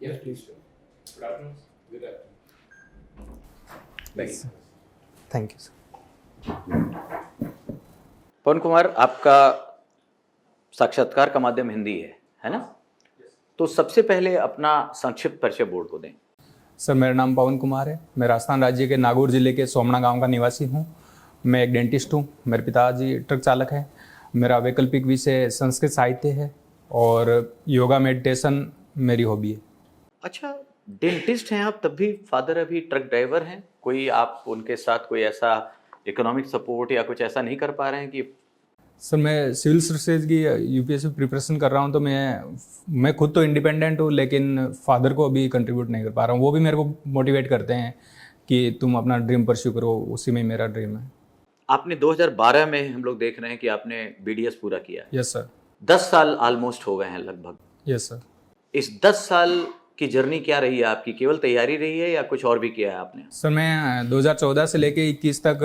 Yes, please. Good afternoon. Good afternoon. Thank you sir. Pawan Kumar, आपका साक्षात्कार का माध्यम हिंदी है ना? तो सबसे पहले अपना संक्षिप्त परिचय बोर्ड को दें। सर, मेरा नाम पवन कुमार है। मैं राजस्थान राज्य के नागौर जिले के सोमना गांव का निवासी हूं। मैं एक डेंटिस्ट हूं। मेरे पिताजी ट्रक चालक हैं। मेरा वैकल्पिक विषय संस्कृत साहित्य है और योगा मेडिटेशन मेरी हॉबी है। अच्छा, डेंटिस्ट हैं आप, तब भी फादर अभी ट्रक ड्राइवर हैं। कोई आप उनके साथ कोई ऐसा इकोनॉमिक सपोर्ट या कुछ ऐसा नहीं कर पा रहे हैं कि? सर, मैं सिविल सर्विसेज की यूपीएससी प्रिपरेशन कर रहा हूं, तो मैं खुद तो इंडिपेंडेंट हूं, लेकिन फादर को अभी कंट्रीब्यूट नहीं कर पा रहा हूं। वो भी मेरे को मोटिवेट करते हैं कि तुम अपना ड्रीम परस्यू करो, उसी में मेरा ड्रीम है। आपने 2012 में हम लोग देख रहे हैं कि आपने बीडीएस पूरा किया। Yes sir. 10 साल ऑलमोस्ट हो गए हैं लगभग। Yes sir. इस 10 साल की जर्नी क्या रही है आपकी? केवल तैयारी रही है या कुछ और भी किया है आपने? सर, मैं 2014 से लेके 21 तक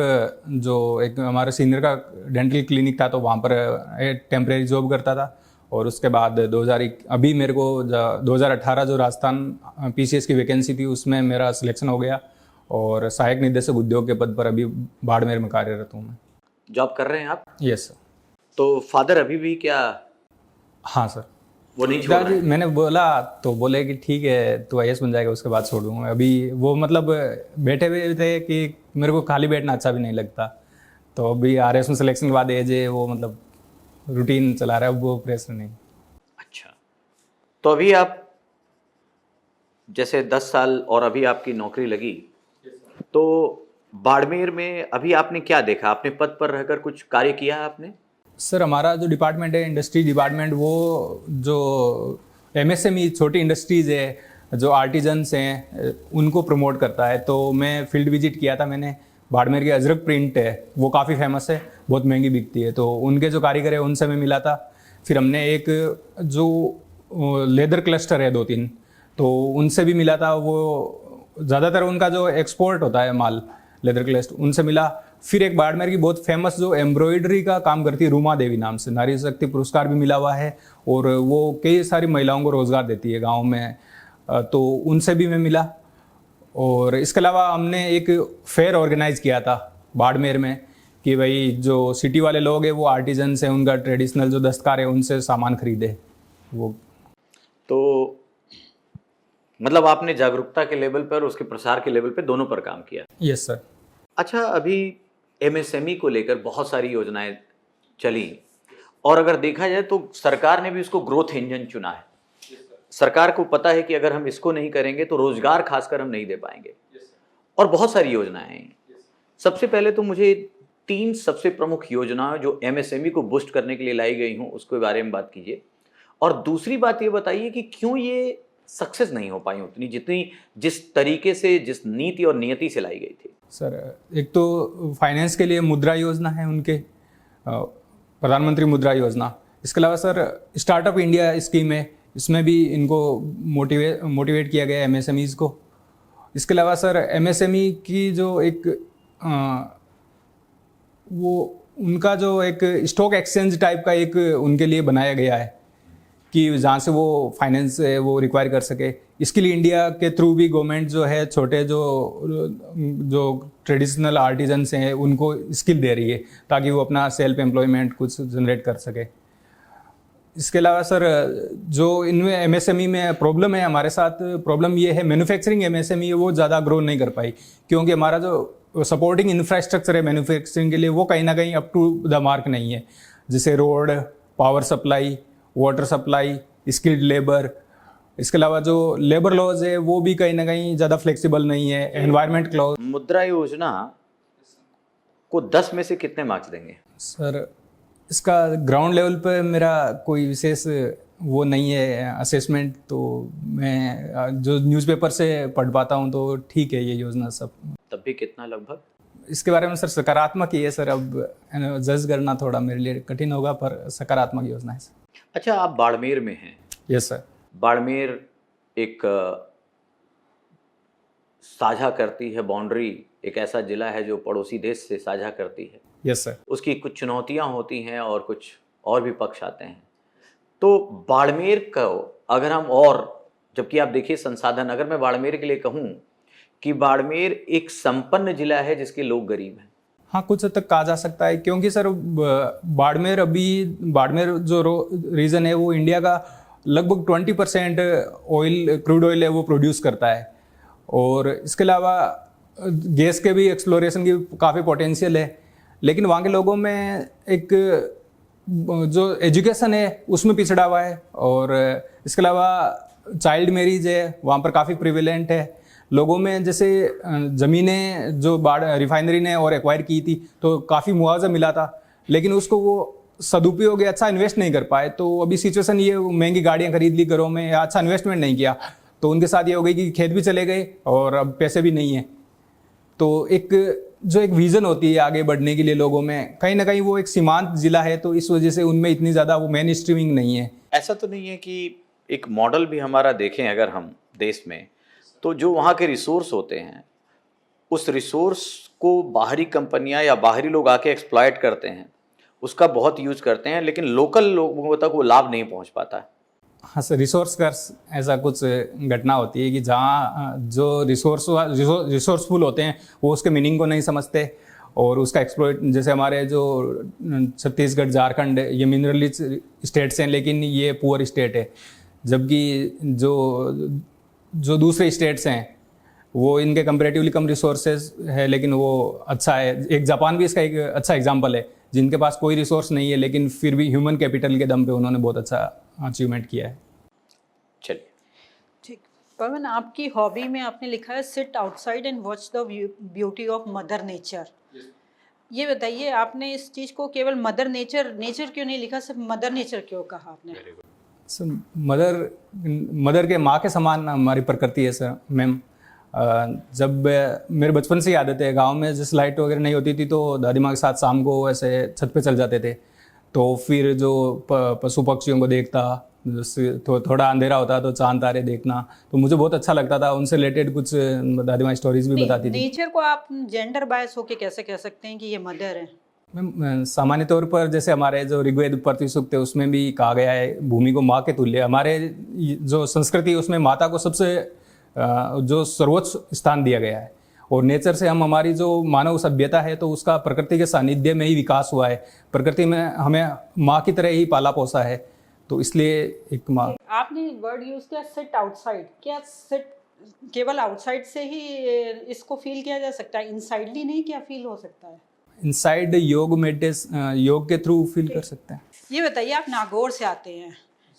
जो एक हमारे सीनियर का डेंटल क्लिनिक था, तो वहाँ पर टेम्परेरी जॉब करता था। और उसके बाद अभी मेरे को 2018 जो राजस्थान पीसीएस की वैकेंसी थी, उसमें मेरा सिलेक्शन हो गया और सहायक निदेशक उद्योग के पद पर अभी बाड़मेर में कार्यरत हूँ मैं। जॉब कर रहे हैं आप? Yes sir. तो फादर अभी भी क्या? हाँ सर। वो नहीं छोड़ रहे? मैंने बोला तो बोले कि ठीक है, तू आईएएस बन जाएगा, उसके बाद छोड़ दूंगा। अभी वो मतलब बैठे हुए थे कि मेरे को खाली बैठना अच्छा भी नहीं लगता, तो अभी आरएएस में सिलेक्शन के बाद एज वो मतलब रूटीन चला रहा है, वो प्रेशर नहीं। अच्छा, तो अभी आप जैसे 10 साल और अभी आपकी नौकरी लगी, तो बाड़मेर में अभी आपने क्या देखा? आपने पद पर रहकर कुछ कार्य किया है आपने? सर, हमारा जो डिपार्टमेंट है, इंडस्ट्री डिपार्टमेंट, वो जो एमएसएमई छोटी इंडस्ट्रीज़ है, जो आर्टिजन्स हैं, उनको प्रमोट करता है। तो मैं फील्ड विजिट किया था मैंने। बाड़मेर की अजरक प्रिंट है, वो काफ़ी फेमस है, बहुत महंगी बिकती है, तो उनके जो कारीगर है उनसे मैं मिला था। फिर हमने एक जो लेदर क्लस्टर है 2-3, तो उनसे भी मिला था। वो ज़्यादातर उनका जो एक्सपोर्ट होता है माल, लेदर क्लस्टर, उनसे मिला। फिर एक बाड़मेर की बहुत फेमस जो एम्ब्रॉयडरी का काम करती है, रूमा देवी नाम से, नारी शक्ति पुरस्कार भी मिला हुआ है, और वो कई सारी महिलाओं को रोजगार देती है गांव में, तो उनसे भी मैं मिला। और इसके अलावा हमने एक फेयर ऑर्गेनाइज किया था बाड़मेर में कि भाई जो सिटी वाले लोग हैं, वो आर्टिजन्स हैं, उनका ट्रेडिशनल जो दस्तकार है, उनसे सामान खरीदे वो। तो मतलब आपने जागरूकता के लेवल पर, उसके प्रसार के लेवल पर, दोनों पर काम किया। Yes sir. अच्छा, अभी एमएसएमई को लेकर बहुत सारी योजनाएं चली, और अगर देखा जाए तो सरकार ने भी इसको ग्रोथ इंजन चुना है। सरकार को पता है कि अगर हम इसको नहीं करेंगे तो रोजगार खासकर हम नहीं दे पाएंगे, और बहुत सारी योजनाएं हैं। सबसे पहले तो मुझे 3 सबसे प्रमुख योजनाएं जो एमएसएमई को बूस्ट करने के लिए लाई गई हूं, उसके बारे में बात कीजिए। और दूसरी बात ये बताइए कि क्यों ये सक्सेस नहीं हो पाई उतनी, जितनी जिस तरीके से, जिस नीति और नियति से लाई गई थी। सर, एक तो फाइनेंस के लिए मुद्रा योजना है उनके, प्रधानमंत्री मुद्रा योजना। इसके अलावा सर स्टार्टअप इंडिया स्कीम है, इसमें भी इनको मोटिवेट किया गया एमएसएमईज को। इसके अलावा सर एमएसएमई की जो एक वो उनका जो एक स्टॉक एक्सचेंज टाइप का एक उनके लिए बनाया गया है कि जहाँ से वो फाइनेंस वो रिक्वायर कर सके। स्किल इंडिया के थ्रू भी गवर्नमेंट जो है छोटे जो ट्रेडिशनल आर्टिजन्स हैं उनको स्किल दे रही है, ताकि वो अपना सेल्फ एम्प्लॉयमेंट कुछ जनरेट कर सके। इसके अलावा सर जो इनमें एमएसएमई में प्रॉब्लम है, हमारे साथ प्रॉब्लम ये है, मैन्युफैक्चरिंग एमएसएमई वो ज़्यादा ग्रो नहीं कर पाई, क्योंकि हमारा जो सपोर्टिंग इंफ्रास्ट्रक्चर है मैन्युफैक्चरिंग के लिए, वो कहीं ना कहीं अप टू द मार्क नहीं है। जैसे road, power supply, water supply, skilled labour. इसके अलावा जो लेबर लॉज है वो भी कहीं ना कहीं ज़्यादा फ्लेक्सिबल नहीं है, एनवायरनमेंट क्लॉज। मुद्रा योजना को 10 में से कितने मार्क्स देंगे? सर, इसका ग्राउंड लेवल पे मेरा कोई विशेष वो नहीं है असेसमेंट, तो मैं जो न्यूज़पेपर से पढ़ पाता हूँ तो ठीक है ये योजना सब। तब भी कितना लगभग? इसके बारे में सर सकारात्मक ही है सर, अब जज करना थोड़ा मेरे लिए कठिन होगा, पर सकारात्मक योजना है सर। अच्छा, आप बाड़मेर में हैं। Yes sir. बाड़मेर एक साझा करती है बाउंड्री, एक ऐसा जिला है जो पड़ोसी देश से साझा करती है। Yes sir. उसकी कुछ चुनौतियां होती हैं और कुछ और भी पक्ष आते हैं। तो बाड़मेर को अगर हम और जबकि आप देखिए संसाधन, अगर मैं बाड़मेर के लिए कहूँ कि बाड़मेर एक संपन्न जिला है जिसके लोग गरीब हैं। हाँ, कुछ हद तक कहा जा सकता है, क्योंकि सर बाड़मेर जो रीजन है वो इंडिया का लगभग 20% क्रूड ऑयल है वो प्रोड्यूस करता है, और इसके अलावा गैस के भी एक्सप्लोरेशन की काफ़ी पोटेंशियल है। लेकिन वहाँ के लोगों में एक जो एजुकेशन है उसमें पिछड़ा हुआ है, और इसके अलावा चाइल्ड मैरिज है वहाँ पर काफ़ी प्रिवेलेंट है लोगों में। जैसे ज़मीनें जो रिफाइनरी ने और एक्वायर की थी तो काफ़ी मुआवजा मिला था, लेकिन उसको वो सदुपयोग अच्छा इन्वेस्ट नहीं कर पाए। तो अभी सिचुएशन ये, महंगी गाड़ियाँ खरीद ली घरों में, या अच्छा इन्वेस्टमेंट नहीं किया, तो उनके साथ ये हो गई कि खेत भी चले गए और अब पैसे भी नहीं है। तो एक विज़न होती है आगे बढ़ने के लिए लोगों में, कहीं ना कहीं वो एक सीमांत जिला है, तो इस वजह से उनमें इतनी ज़्यादा वो मेन स्ट्रीमिंग नहीं है। ऐसा तो नहीं है कि एक मॉडल भी हमारा देखें अगर हम देश में, तो जो वहाँ के रिसोर्स होते हैं उस रिसोर्स को बाहरी कंपनियां या बाहरी लोग आके एक्सप्लॉयट करते हैं, उसका बहुत यूज करते हैं, लेकिन लोकल लोगों तक वो लाभ नहीं पहुँच पाता है। हाँ सर, रिसोर्स कर्स ऐसा कुछ घटना होती है कि जहाँ जो रिसोर्सफुल होते हैं वो उसके मीनिंग को नहीं समझते और उसका एक्सप्लॉइट, जैसे हमारे जो छत्तीसगढ़, झारखंड, ये मिनरल रिच स्टेट्स हैं, लेकिन ये पुअर स्टेट है, जबकि जो दूसरे स्टेट्स हैं वो इनके कंपैरेटिवली कम रिसोर्सेज है, लेकिन वो अच्छा है। एक जापान भी इसका एक अच्छा एग्जांपल है, जिनके पास कोई रिसोर्स नहीं है लेकिन फिर भी ह्यूमन कैपिटल के दम पे उन्होंने बहुत अच्छा अचीवमेंट किया है। चलिए ठीक। पवन, आपकी हॉबी में आपने लिखा है sit outside and watch the beauty of mother nature. ये बताइए, आपने इस चीज़ को केवल मदर नेचर क्यों नहीं लिखा, सिर्फ मदर नेचर क्यों कहा आपने? सर, मदर के माँ के समान हमारी प्रकृति है सर मैम। जब मेरे बचपन से ही आदत है, गांव में जैसे लाइट वगैरह नहीं होती थी तो दादी माँ के साथ शाम को ऐसे छत पे चल जाते थे, तो फिर जो पशु पक्षियों को देखता, थोड़ा अंधेरा होता तो चांद तारे देखना, तो मुझे बहुत अच्छा लगता था। उनसे रिलेटेड कुछ दादी माँ स्टोरीज भी बताती थी। नेचर को आप जेंडर बायस होके कैसे कह सकते हैं कि ये मदर है? मैम, सामान्य तौर पर जैसे हमारे जो ऋग्वेद पृथ्वी सूक्त है उसमें भी कहा गया है भूमि को माँ के तुल्य। हमारे जो संस्कृति है उसमें माता को सबसे जो सर्वोच्च स्थान दिया गया है, और नेचर से हम, हमारी जो मानव सभ्यता है तो उसका प्रकृति के सानिध्य में ही विकास हुआ है। प्रकृति में हमें माँ की तरह ही पाला पोसा है, तो इसलिए एक माँ। आपने वर्ड यूज किया सिट आउटसाइड, क्या सिट केवल आउटसाइड से ही इसको फील किया जा सकता है, इनसाइडली नहीं क्या फील हो सकता है? इनसाइड योग के थ्रू फील कर सकते हैं। ये बताइए, आप नागौर से आते हैं,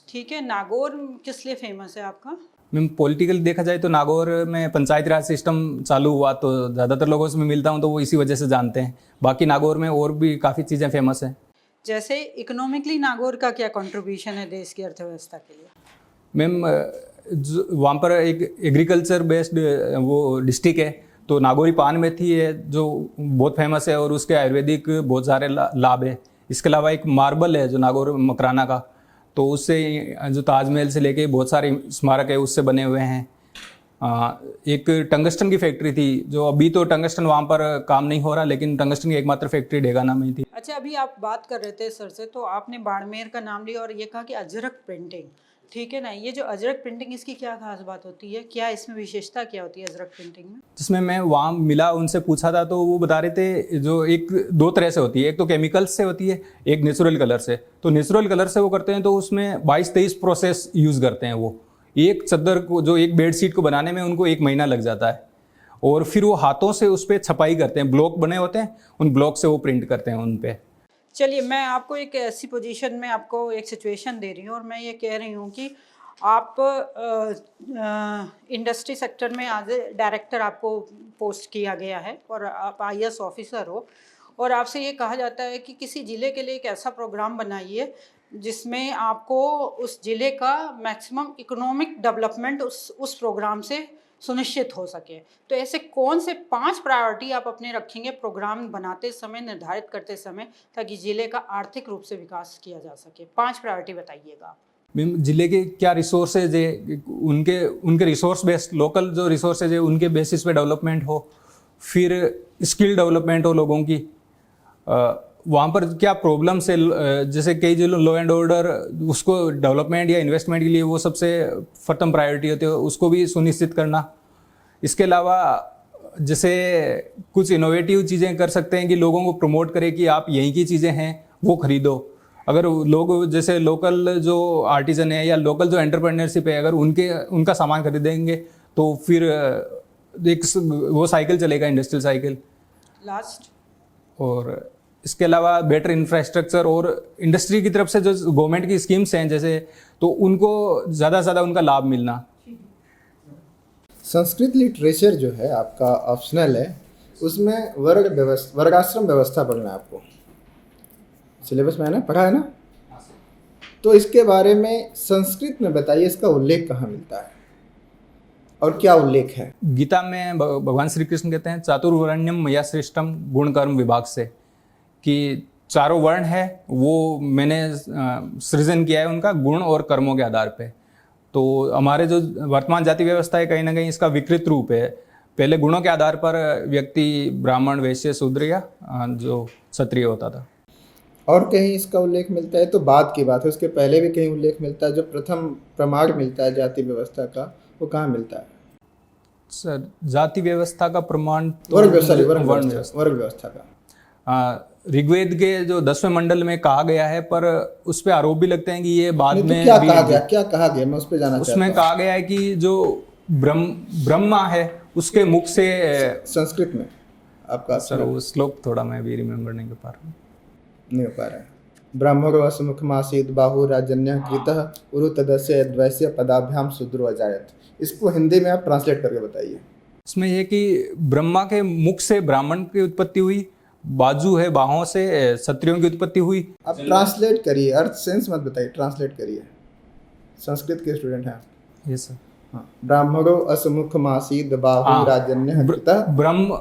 ठीक है, नागौर किस लिए फेमस है आपका? मैम, पॉलिटिकल देखा जाए तो नागौर में पंचायती राज सिस्टम चालू हुआ, तो ज़्यादातर लोगों से मैं मिलता हूँ तो वो इसी वजह से जानते हैं। बाकी नागौर में और भी काफ़ी चीज़ें फेमस हैं। जैसे इकोनॉमिकली नागौर का क्या कंट्रीब्यूशन है देश की अर्थव्यवस्था के लिए? मैम, वहाँ पर एक एग्रीकल्चर बेस्ड वो डिस्ट्रिक्ट है, तो नागौरी पान मेथी है जो बहुत फेमस है और उसके आयुर्वेदिक बहुत सारे लाभ है। इसके अलावा एक मार्बल है जो नागौर मकराना का, तो उससे जो ताजमहल से लेके बहुत सारे स्मारक है उससे बने हुए हैं। एक टंगस्टन की फैक्ट्री थी, जो अभी तो टंगस्टन वहाँ पर काम नहीं हो रहा, लेकिन टंगस्टन की एकमात्र फैक्ट्री डेगाना में ही थी। अच्छा, अभी आप बात कर रहे थे सर से, तो आपने बाड़मेर का नाम लिया और ये कहा कि अजरक प्रिंटिंग, ठीक है ना, ये जो अजरक प्रिंटिंग, इसकी क्या खास बात होती है, क्या इसमें विशेषता क्या होती है अजरक प्रिंटिंग में? जिसमें मैं वहाँ मिला, उनसे पूछा था, तो वो बता रहे थे जो एक दो तरह से होती है, एक तो केमिकल्स से होती है, एक नेचुरल कलर से। तो नेचुरल कलर से वो करते हैं तो उसमें 22-23 प्रोसेस यूज़ करते हैं। वो एक चद्दर को, जो एक बेडशीट को बनाने में उनको 1 महीना लग जाता है, और फिर वो हाथों से उस पर छपाई करते हैं। ब्लॉक बने होते हैं, उन ब्लॉक से वो प्रिंट करते हैं उन पर। चलिए, मैं आपको एक ऐसी पोजीशन में आपको एक सिचुएशन दे रही हूँ और मैं ये कह रही हूँ कि आप इंडस्ट्री सेक्टर में आज डायरेक्टर आपको पोस्ट किया गया है और आप IAS ऑफिसर हो, और आपसे ये कहा जाता है कि किसी ज़िले के लिए एक ऐसा प्रोग्राम बनाइए जिसमें आपको उस ज़िले का मैक्सिमम इकोनॉमिक डेवलपमेंट उस प्रोग्राम से सुनिश्चित हो सके। तो ऐसे कौन से 5 प्रायोरिटी आप अपने रखेंगे प्रोग्राम बनाते समय, निर्धारित करते समय, ताकि ज़िले का आर्थिक रूप से विकास किया जा सके? 5 प्रायोरिटी बताइएगा। जिले के क्या रिसोर्सेज है, उनके रिसोर्स बेस्ड, लोकल जो रिसोर्सेज है उनके बेसिस पे डेवलपमेंट हो, फिर स्किल डेवलपमेंट हो लोगों की, वहाँ पर क्या प्रॉब्लम्स है, जैसे कई जो लॉ एंड ऑर्डर उसको डेवलपमेंट या इन्वेस्टमेंट के लिए वो सबसे प्रथम प्रायोरिटी होती है, उसको भी सुनिश्चित करना। इसके अलावा जैसे कुछ इनोवेटिव चीज़ें कर सकते हैं कि लोगों को प्रमोट करें कि आप यहीं की चीज़ें हैं वो खरीदो। अगर लोग जैसे लोकल जो आर्टिजन है या लोकल जो एंटरप्रेन्योरशिप है, अगर उनका सामान खरीदेंगे तो फिर एक वो साइकिल चलेगा, इंडस्ट्रियल साइकिल। लास्ट, और इसके अलावा बेटर इंफ्रास्ट्रक्चर और इंडस्ट्री की तरफ से जो गवर्नमेंट की स्कीम्स हैं जैसे, तो उनको ज़्यादा से ज़्यादा उनका लाभ मिलना। संस्कृत लिटरेचर जो है आपका ऑप्शनल है, उसमें वर्गाश्रम व्यवस्था पढ़ना है आपको, सिलेबस में है ना, पढ़ा है ना? तो इसके बारे में संस्कृत में बताइए, इसका उल्लेख कहाँ मिलता है और क्या उल्लेख है? गीता में भगवान श्री कृष्ण कहते हैं चातुर्वर्ण्यम मया श्रेष्ठम गुण कर्म विभाग से, कि चारों वर्ण है वो मैंने सृजन किया है उनका गुण और कर्मों के आधार पे। तो हमारे जो वर्तमान जाति व्यवस्था है कहीं ना कहीं इसका विकृत रूप है। पहले गुणों के आधार पर व्यक्ति ब्राह्मण, वैश्य, शूद्र या जो क्षत्रिय होता था। और कहीं इसका उल्लेख मिलता है तो बाद की बात है, उसके पहले भी कहीं उल्लेख मिलता है। जो प्रथम प्रमाण मिलता है जाति व्यवस्था का, वो कहाँ मिलता है? सर जाति व्यवस्था का प्रमाण वर्ग व्यवस्था का ऋग्वेद के जो 10वें मंडल में कहा गया है, पर उस पे आरोप भी लगते हैं कि ये बाद नहीं, तो में क्या कहा गया मैं उस पे जाना चाहता हूं। उसमें कहा गया है कि जो ब्रह्मा है उसके मुख से, संस्कृत में आपका सर वो श्लोक थोड़ा मैं भी रिमेम्बर नहीं कर पा रहा हूँ, नहीं हो पा रहा है। ब्रह्मोर्वस मुखमासीद बाहु राजन्य कृतः उरु तदस्य द्वैस्य पदाभ्याम शूद्रो अजायत। इसको हिंदी में आप ट्रांसलेट करके बताइए। इसमें यह कि ब्रह्मा के मुख से ब्राह्मण की उत्पत्ति हुई, बाजू है बाहों से क्षत्रियों की उत्पत्ति हुई। आप ट्रांसलेट करिए, अर्थ सेंस मत बताइए, ट्रांसलेट करिए। संस्कृत के स्टूडेंट हैं आप। Yes sir. हाँ, ब्राह्मणो असमुखमासीद बाहु राजन्य कृतः। ब्रह्म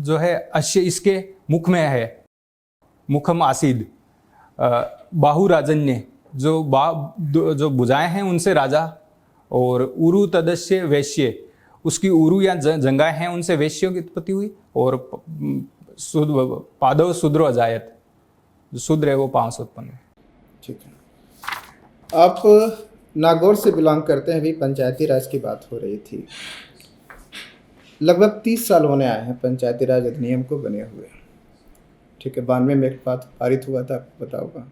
जो है अश्य इसके मुख में है, मुखम आसीद, बाहु राजन्य जो भुजाएं हैं उनसे राजा, और उरु तदस्य वैश्य, उसकी उरु या जंगाएं हैं उनसे वैश्यों की उत्पत्ति हुई, और पादव शूद्रो अजायत, जो शूद्र है वो पांव से उत्पन्न है। ठीक है। आप नागौर से बिलोंग करते हैं, अभी पंचायती राज की बात हो रही थी। लगभग 30 साल होने आए हैं पंचायती राज अधिनियम को बने हुए। ठीक है, 92 में एक बात पारित हुआ था, आपको पता होगा।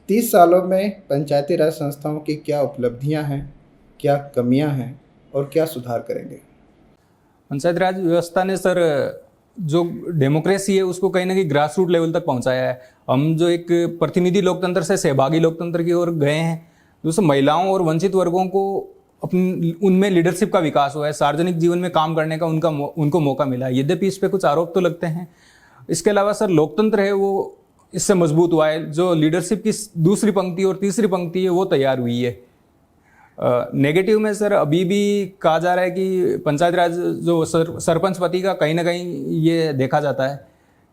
30 सालों में पंचायती राज संस्थाओं की क्या उपलब्धियां हैं, क्या कमियां हैं और क्या सुधार करेंगे? पंचायती राज व्यवस्था ने सर जो डेमोक्रेसी है उसको कहीं ना कहीं ग्रास रूट लेवल तक पहुंचाया है। हम जो एक प्रतिनिधि लोकतंत्र से सहभागी लोकतंत्र की ओर गए हैं, जिससे महिलाओं और वंचित वर्गों को उनमें लीडरशिप का विकास हुआ है, सार्वजनिक जीवन में काम करने का उनको मौका मिला है। यद्यपि इस पे कुछ आरोप तो लगते हैं। इसके अलावा सर लोकतंत्र है वो इससे मजबूत हुआ है। जो लीडरशिप की दूसरी पंक्ति और तीसरी पंक्ति है वो तैयार हुई है। नेगेटिव में सर अभी भी कहा जा रहा है कि पंचायत राज जो सरपंच पति का कहीं ना कहीं ये देखा जाता है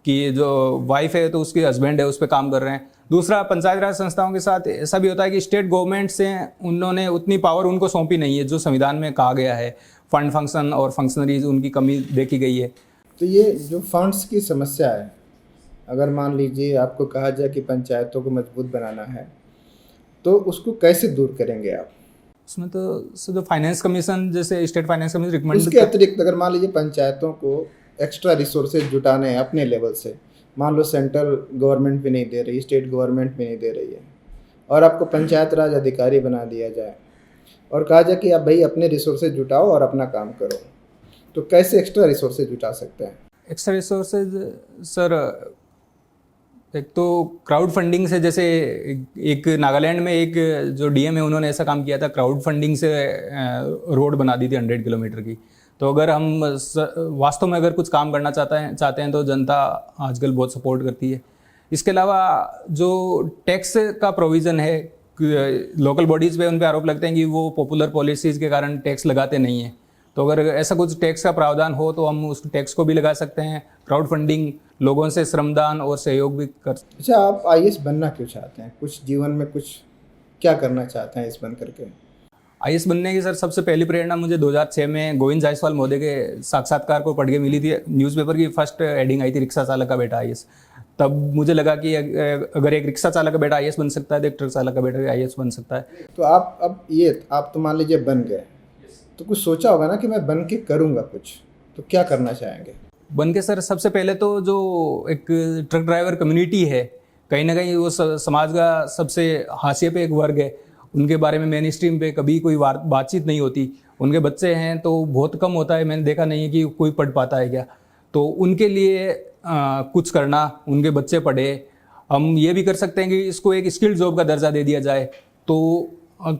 कि जो वाइफ है तो उसके हस्बैंड है उस पर काम कर रहे हैं। दूसरा, पंचायत राज संस्थाओं के साथ ऐसा भी होता है कि स्टेट गवर्नमेंट से उन्होंने उतनी पावर उनको सौंपी नहीं है जो संविधान में कहा गया है। फंड फंक्शन और फंक्शनरीज उनकी कमी देखी गई है। तो ये जो फंड्स की समस्या है, अगर मान लीजिए आपको कहा जाए कि पंचायतों को मजबूत बनाना है, तो उसको कैसे दूर करेंगे आप? उसमें तो जो फाइनेंस कमीशन, जैसे स्टेट फाइनेंस कमीशन रिकमेंड, उसके अतिरिक्त अगर मान लीजिए पंचायतों को एक्स्ट्रा रिसोर्सेज जुटाने हैं अपने लेवल से, मान लो सेंट्रल गवर्नमेंट भी नहीं दे रही, स्टेट गवर्नमेंट भी नहीं दे रही है, और आपको पंचायत राज अधिकारी बना दिया जाए और कहा जाए कि आप भाई अपने रिसोर्सेज जुटाओ और अपना काम करो, तो कैसे एक्स्ट्रा रिसोर्सेज जुटा सकते हैं? एक्स्ट्रा रिसोर्सेज सर, एक तो क्राउड फंडिंग से, जैसे एक नागालैंड में एक जो डीएम है उन्होंने ऐसा काम किया था, क्राउड फंडिंग से रोड बना दी थी 100 किलोमीटर की। तो अगर हम वास्तव में अगर कुछ काम करना चाहते हैं तो जनता आजकल बहुत सपोर्ट करती है। इसके अलावा जो टैक्स का प्रोविज़न है लोकल बॉडीज़ पे, उन पे आरोप लगते हैं कि वो पॉपुलर पॉलिसीज़ के कारण टैक्स लगाते नहीं हैं। तो अगर ऐसा कुछ टैक्स का प्रावधान हो तो हम उस टैक्स को भी लगा सकते हैं। क्राउड फंडिंग, लोगों से श्रमदान और सहयोग भी कर। अच्छा, आप आईएएस बनना क्यों चाहते हैं? कुछ जीवन में कुछ क्या करना चाहते हैं इस बन करके? आईएएस बनने की सर सबसे पहली प्रेरणा मुझे 2006 में गोविंद जायसवाल महोदय के साक्षात्कार को पढ़ के मिली थी। न्यूज़पेपर की फर्स्ट हेडिंग आई थी, रिक्शा चालक का बेटा आईएएस। तब मुझे लगा कि अगर एक रिक्शा चालक का बेटा आईएएस बन सकता है तो एक ट्रक चालक का बेटा भी आईएएस बन सकता है। तो आप तो मान लीजिए बन गए, तो कुछ सोचा होगा ना कि मैं बन के करूँगा कुछ, तो क्या करना चाहेंगे? बन के सर सबसे पहले तो जो एक ट्रक ड्राइवर कम्युनिटी है, कहीं ना कहीं वो समाज का सबसे हाशिए पे एक वर्ग है, उनके बारे में मेन स्ट्रीम पे कभी कोई बातचीत नहीं होती। उनके बच्चे हैं तो बहुत कम होता है, मैंने देखा नहीं है कि कोई पढ़ पाता है क्या। तो उनके लिए कुछ करना, उनके बच्चे पढ़े। हम ये भी कर सकते हैं कि इसको एक स्किल्ड जॉब का दर्जा दे दिया जाए, तो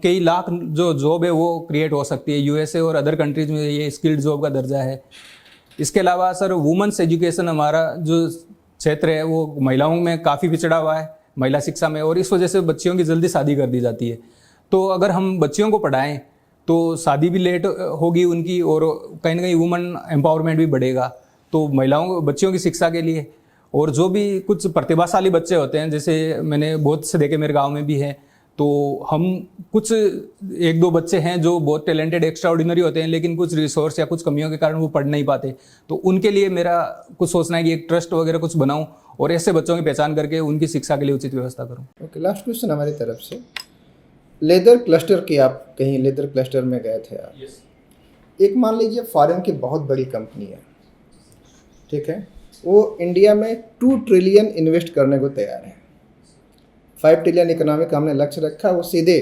कई लाख जो जॉब है वो क्रिएट हो सकती है। यूएसए और अदर कंट्रीज में ये स्किल्ड जॉब का दर्जा है। इसके अलावा सर वुमेन्स एजुकेशन, हमारा जो क्षेत्र है वो महिलाओं में काफ़ी पिछड़ा हुआ है, महिला शिक्षा में, और इस वजह से बच्चियों की जल्दी शादी कर दी जाती है। तो अगर हम बच्चियों को पढ़ाएं तो शादी भी लेट होगी उनकी, और कहीं ना कहीं वुमेन एम्पावरमेंट भी बढ़ेगा। तो महिलाओं बच्चियों की शिक्षा के लिए, और जो भी कुछ प्रतिभाशाली बच्चे होते हैं, जैसे मैंने बहुत से देखे, मेरे गांव में भी हैं, तो हम कुछ एक दो बच्चे हैं जो बहुत टैलेंटेड एक्स्ट्रा ऑर्डिनरी होते हैं, लेकिन कुछ रिसोर्स या कुछ कमियों के कारण वो पढ़ नहीं पाते। तो उनके लिए मेरा कुछ सोचना है कि एक ट्रस्ट वगैरह कुछ बनाऊं और ऐसे बच्चों की पहचान करके उनकी शिक्षा के लिए उचित व्यवस्था करूं। ओके, लास्ट क्वेश्चन हमारी तरफ से, लेदर क्लस्टर की, आप कहीं लेदर क्लस्टर में गए थे आप? एक मान लीजिए फॉरेन की बहुत बड़ी कंपनी है, ठीक है, वो इंडिया में 2 ट्रिलियन इन्वेस्ट करने को तैयार है। 5 ट्रिलियन इकोनॉमी का हमने लक्ष्य रखा, वो सीधे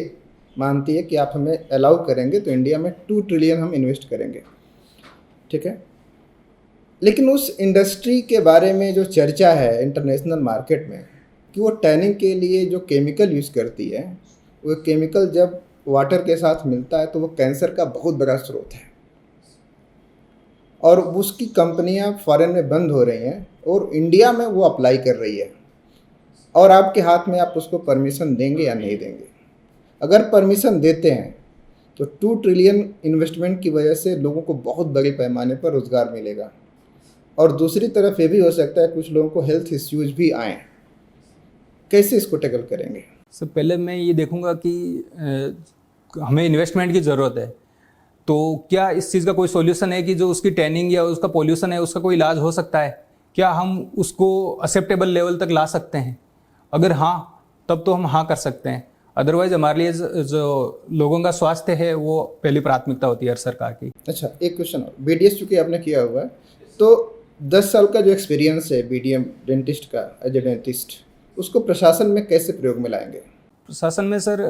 मानती है कि आप हमें अलाउ करेंगे तो इंडिया में 2 ट्रिलियन हम इन्वेस्ट करेंगे, ठीक है। लेकिन उस इंडस्ट्री के बारे में जो चर्चा है इंटरनेशनल मार्केट में कि वो टैनिंग के लिए जो केमिकल यूज़ करती है, वो केमिकल जब वाटर के साथ मिलता है तो वो कैंसर का बहुत बड़ा स्रोत है, और उसकी कंपनियां फॉरेन में बंद हो रही हैं और इंडिया में वो अप्लाई कर रही है, और आपके हाथ में, आप उसको परमिशन देंगे या नहीं देंगे? अगर परमिशन देते हैं तो 2 ट्रिलियन इन्वेस्टमेंट की वजह से लोगों को बहुत बड़े पैमाने पर रोज़गार मिलेगा, और दूसरी तरफ ये भी हो सकता है कुछ लोगों को हेल्थ इश्यूज भी आएँ। कैसे इसको टैकल करेंगे? सर पहले मैं ये देखूंगा कि हमें इन्वेस्टमेंट की ज़रूरत है, तो क्या इस चीज़ का कोई सॉल्यूशन है कि जो उसकी टैनिंग या उसका पॉल्यूशन है उसका कोई इलाज हो सकता है? क्या हम उसको एक्सेप्टेबल लेवल तक ला सकते हैं? अगर हाँ, तब तो हम हाँ कर सकते हैं। अदरवाइज हमारे लिए जो लोगों का स्वास्थ्य है वो पहली प्राथमिकता होती है हर सरकार की। अच्छा, एक क्वेश्चन और, बीडीएस चूँकि आपने किया हुआ है, तो 10 साल का जो एक्सपीरियंस है बीडीएम डेंटिस्ट का, एज ए डेंटिस्ट, उसको प्रशासन में कैसे प्रयोग में लाएंगे? प्रशासन में सर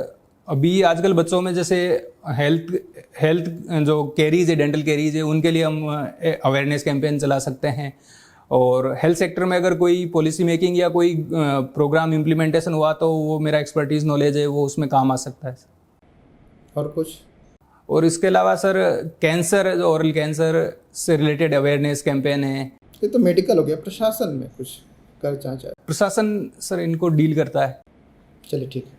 अभी आजकल बच्चों में जैसे हेल्थ जो कैरीज है, डेंटल कैरीज है, उनके लिए हम अवेयरनेस कैंपेन चला सकते हैं। और हेल्थ सेक्टर में अगर कोई पॉलिसी मेकिंग या कोई प्रोग्राम इम्प्लीमेंटेशन हुआ तो वो मेरा एक्सपर्टीज़ नॉलेज है, वो उसमें काम आ सकता है। और कुछ? और इसके अलावा सर कैंसर, जो ओरल कैंसर से रिलेटेड अवेयरनेस कैंपेन है। ये तो मेडिकल हो गया, प्रशासन में कुछ कर चाहे? प्रशासन सर इनको डील करता है। चलिए ठीक है।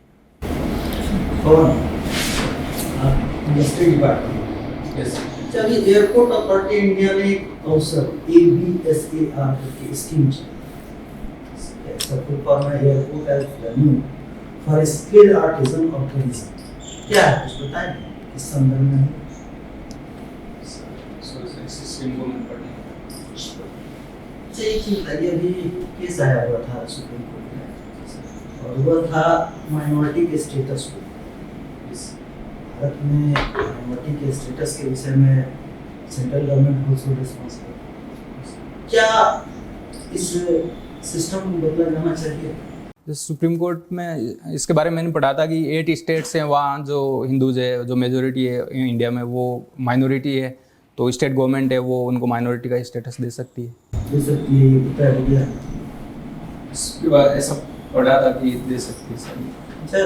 इंडस्ट्री डिपार्टमेंट, चलिए, एयरपोर्ट अथॉरिटी इंडिया ने एक अवसर ABSAR की स्कीम चलाई, सबको for airport as venue for skilled artisan of tourism. क्या है कुछ बताएं इस संदर्भ में? एक चीज बताइए, अभी केस आया हुआ था सुप्रीम कोर्ट में, और वो था माइनॉरिटी के स्टेटस को। भारत में माइनॉरिटी के स्टेटस के विषय में सेंट्रल गवर्नमेंट आल्सो रिस्पांसिबल। क्या इस सिस्टम को बदला जाना चाहिए? सुप्रीम कोर्ट में इसके बारे में मैंने पढ़ा था कि 8 स्टेट्स हैं वहाँ जो हिंदूज है, जो मेजोरिटी है इंडिया में, वो माइनॉरिटी है, तो स्टेट गवर्नमेंट है वो उनको माइनॉरिटी का स्टेटस दे सकती है। ये बताया गया, इसके बाद ऐसा पढ़ा था कि दे सकती है सर। अच्छा,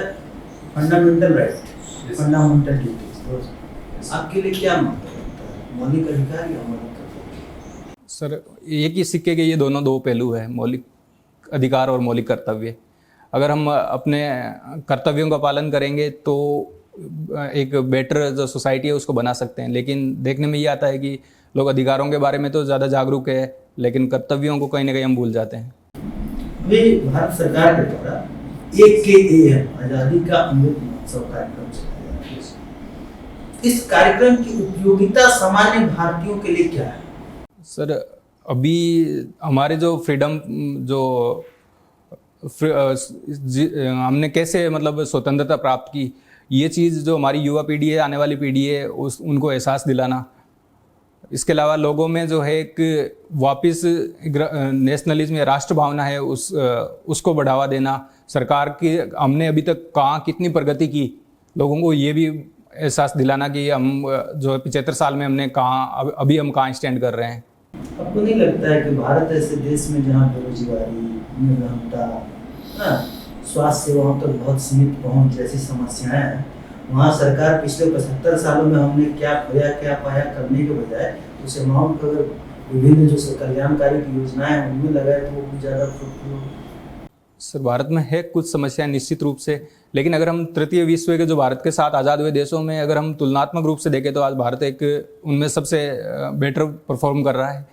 फंडामेंटल राइट, फंडामेंटल ड्यूटीज आपके लिए क्या मतलब है? मौलिक अधिकार या मौलिक कर्तव्य? सर एक ही सिक्के के ये दोनों दो पहलू है, मौलिक अधिकार और मौलिक कर्तव्य। अगर हम अपने कर्तव्यों का पालन करेंगे तो एक बेटर जो सोसाइटी है उसको बना सकते हैं, लेकिन देखने में ये आता है कि लोग अधिकारों के बारे में तो ज़्यादा जागरूक है, लेकिन कर्तव्यों को कहीं ना कहीं हम भूल जाते हैं। अभी भारत सरकार के द्वारा AKA आज़ादी का अमृत महोत्सव कार्यक्रम चलाया जा रहा है। इस कार्यक्रम की उपयोगिता सामान्य भारतीयों के लिए क्या है? सर अभी हमारे जो फ्रीडम जो हमने कैसे मतलब स्वतंत्रता प्राप्त की, ये चीज़ जो हमारी युवा पीढ़ी है, आने वाली पीढ़ी है, उनको एहसास दिलाना। इसके अलावा लोगों में जो है एक वापस नेशनलिज्म या राष्ट्र भावना है, उसको बढ़ावा देना। सरकार की हमने अभी तक कहाँ कितनी प्रगति की, लोगों को ये भी एहसास दिलाना कि हम जो 75 साल में हमने कहाँ, अभी हम कहाँ स्टैंड कर रहे हैं। आपको नहीं लगता है कि भारत ऐसे देश में जहाँ बेरोजगारी, निर्धनता, स्वास्थ्य सेवाओं तक बहुत सीमित पहुंच जैसी समस्याएं हैं, वहाँ सरकार पिछले 75 सालों में हमने क्या खोया क्या पाया करने के बजाय उस अमाउंट को अगर विभिन्न जो कल्याणकारी की योजनाएं हैं उनमें लगाए तो वो भी ज़्यादा फ्रूटफुल हो। सर, भारत में है कुछ समस्याएं निश्चित रूप से, लेकिन अगर हम तृतीय विश्व के जो भारत के साथ आज़ाद हुए देशों में अगर हम तुलनात्मक रूप से देखें तो आज भारत एक उनमें सबसे बेटर परफॉर्म कर रहा है।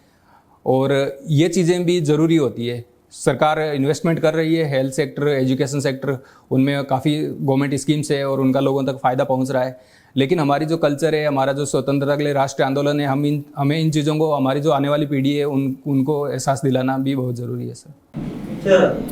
और ये चीज़ें भी ज़रूरी होती है। सरकार इन्वेस्टमेंट कर रही है, हेल्थ सेक्टर, एजुकेशन सेक्टर, उनमें काफ़ी गवर्नमेंट स्कीम्स है और उनका लोगों तक फ़ायदा पहुंच रहा है। लेकिन हमारी जो कल्चर है, हमारा जो स्वतंत्रता के लिए राष्ट्रीय आंदोलन है, हमें इन चीज़ों को, हमारी जो आने वाली पीढ़ी है उनको एहसास दिलाना भी बहुत ज़रूरी है। सर,